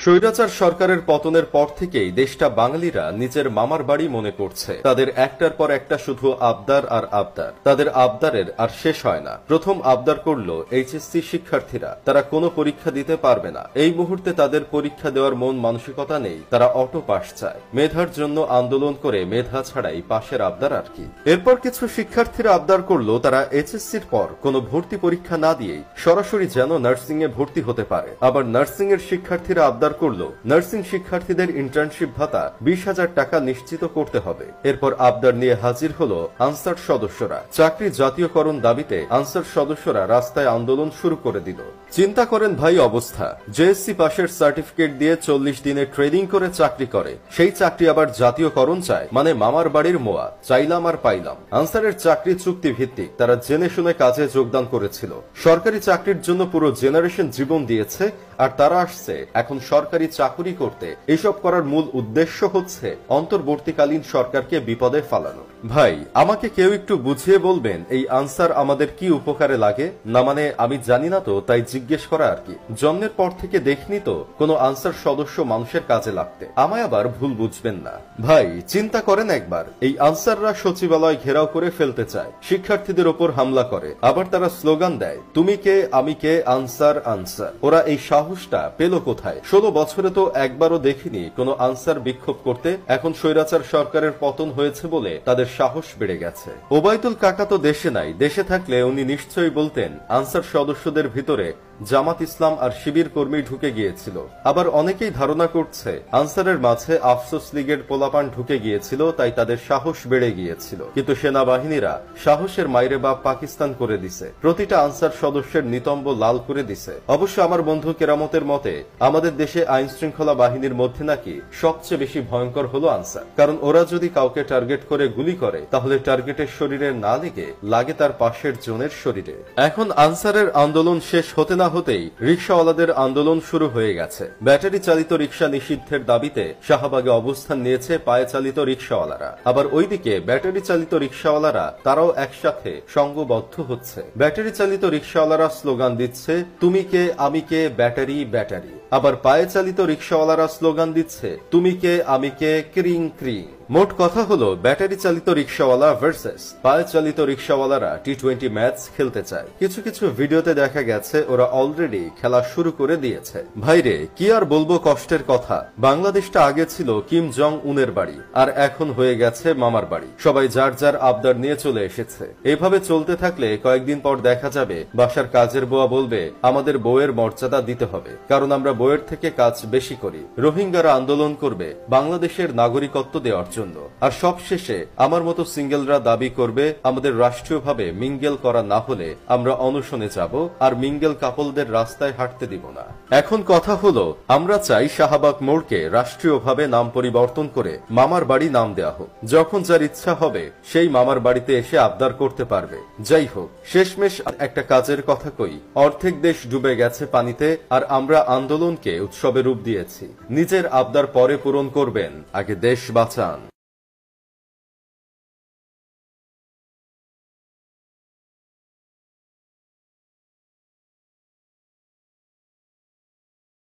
স্বৈরাচার সরকারের পতনের পর থেকেই দেশটা বাঙালিরা নিজের মামার বাড়ি মনে করছে। তাদের একটার পর একটা শুধু আবদার আর আবদার। তাদের আবদারের আর শেষ হয় না। প্রথম আবদার করলো এইচএসসি শিক্ষার্থীরা, তারা কোনো পরীক্ষা দিতে পারবে না। এই মুহূর্তে তাদের পরীক্ষা দেওয়ার মন মানসিকতা নেই, তারা অটো পাস চায়। মেধার জন্য আন্দোলন করে মেধা ছাড়াই পাশের আবদার আর কি। এরপর কিছু শিক্ষার্থীরা আবদার করলো তারা এইচএসসির পর কোনো ভর্তি পরীক্ষা না দিয়েই সরাসরি যেন নার্সিং এ ভর্তি হতে পারে। আবার নার্সিং এর শিক্ষার্থীরা আবদার করলো নার্সিং শিক্ষার্থীদের ইন্টার্নশিপ ভাতা 20,000 টাকা নিশ্চিত করতে হবে। এরপর আবদার নিয়ে হাজির হলো আনসার সদস্যরা। চাকরি জাতীয়করণ দাবিতে আনসার সদস্যরা রাস্তায় আন্দোলন শুরু করে দিল। চিন্তা করেন ভাই অবস্থা, জেএসসি পাশের সার্টিফিকেট দিয়ে 40 দিনে ট্রেনিং করে চাকরি করে, সেই চাকরি আবার জাতীয়করণ চায়, মানে মামার বাড়ির মোয়া, চাইলাম আর পাইলাম। আনসারের চাকরি চুক্তি ভিত্তিক, তারা জেনে শুনে কাজে যোগদান করেছিল। সরকারি চাকরির জন্য পুরো জেনারেশন জীবন দিয়েছে, আর তারা আসছে এখন সরকারি চাকুরি করতে। এসব করার মূল উদ্দেশ্য হচ্ছে অন্তর্বর্তীকালীন সরকারকে বিপদে ফালানো। ভাই আমাকে কেউ একটু বুঝিয়ে বলবেন এই আনসার আমাদের কি উপকারে লাগে? না মানে আমি জানি না তো, তাই জিজ্ঞেস করা আর কি। জন্মের পর থেকে দেখিনি তো কোনো আনসার সদস্য মানুষের কাজে লাগতে। আমায় আবার ভুল বুঝবেন না ভাই। চিন্তা করেন একবার, এই আনসাররা সচিবালয় ঘেরাও করে ফেলতে চায়, শিক্ষার্থীদের ওপর হামলা করে, আবার তারা স্লোগান দেয় তুমি কে আমি কে, আনসার আনসার। ওরা এই সাহসটা পেল কোথায়? 16 বছরে তো একবারও দেখিনি কোনো আনসার বিক্ষোভ করতে। এখন স্বৈরাচার সরকারের পতন হয়েছে বলে তাদের সাহস বেড়ে গেছে। ওবায়দুল কাকা তো দেশে নাই, দেশে থাকলে উনি নিশ্চয়ই বলতেন আনসার সদস্যদের ভিতরে জামাত ইসলাম আর শিবির কর্মী ঢুকে গিয়েছিল। আবার অনেকেই ধারণা করছে আনসারের মাঝে আফসোস লীগের পোলাপান ঢুকে গিয়েছিল, তাই তাদের সাহস বেড়ে গিয়েছিল। কিন্তু সেনাবাহিনীরা সাহসের মাইরে বাপ পাকিস্তান করে দিছে, প্রতিটা আনসার সদস্যের নিতম্ব লাল করে দিছে। অবশ্য আমার বন্ধু কেরামতের মতে আমাদের দেশে আইন শৃঙ্খলা বাহিনীর মধ্যে নাকি সবচেয়ে বেশি ভয়ঙ্কর হলো আনসার। কারণ ওরা যদি কাউকে টার্গেট করে গুলি করে, তাহলে টার্গেটের শরীরে না লেগে লাগে তার পাশের জনের শরীরে। এখন আনসারের আন্দোলন শেষ হতে না হতেই রিকশাওয়ালাদের আন্দোলন শুরু হয়ে গেছে। ব্যাটারি চালিত রিকশা নিষিদ্ধের দাবিতে শাহবাগে অবস্থান নিয়েছে পায়ে চালিত রিকশাওয়ালারা। আবার ওইদিকে ব্যাটারি চালিত রিকশাওয়ালারা তারাও একসাথে সংঘবদ্ধ হচ্ছে। ব্যাটারি চালিত রিকশাওয়ালারা স্লোগান দিচ্ছে তুমি কে আমি কে, ব্যাটারি ব্যাটারি। আবার পায়ে চালিত রিকশাওয়ালারা স্লোগান দিচ্ছে তুমি কে আমি কে, ক্রিং ক্রিং। মোট কথা হলো ব্যাটারি চালিত রিকশাওয়ালা ভার্সেস পায়ে চালিত রিকশাওয়ালারা টি20 ম্যাচ খেলতে চায়। কিছু কিছু ভিডিওতে দেখা গেছে ওরা অলরেডি খেলা শুরু করে দিয়েছে। ভাইরে কি আর বলবো কষ্টের কথা, বাংলাদেশটা আগে ছিল কিম জং উনের বাড়ি, আর এখন হয়ে গেছে মামার বাড়ি। সবাই যার যার আবদার নিয়ে চলে এসেছে। এভাবে চলতে থাকলে কয়েকদিন পর দেখা যাবে বাসার কাজের বুয়া বলবে আমাদের বউয়ের মর্যাদা দিতে হবে, কারণ আমরা বউয়ের থেকে কাজ বেশি করি। রোহিঙ্গারা আন্দোলন করবে বাংলাদেশের নাগরিকত্ব দেওয়ার জন্য। আর সবশেষে আমার মতো সিঙ্গেলরা দাবি করবে আমাদের রাষ্ট্রীয়ভাবে মিঙ্গেল করা না হলে আমরা অনশনে যাব, আর মিঙ্গেল কাপলদের রাস্তায় হাঁটতে দিব না। এখন কথা হলো আমরা চাই শাহবাগ মোড়কে রাষ্ট্রীয়ভাবে নাম পরিবর্তন করে মামার বাড়ি নাম দেওয়া হোক। যখন যার ইচ্ছা হবে সেই মামার বাড়িতে এসে আবদার করতে পারবে। যাই হোক, শেষমেশ একটা কাজের কথা কই, অর্ধেক দেশ ডুবে গেছে পানিতে, আর আমরা আন্দোলনকে উৎসবে রূপ দিয়েছি। নিজের আবদার পরে পূরণ করবেন, আগে দেশ বাঁচান।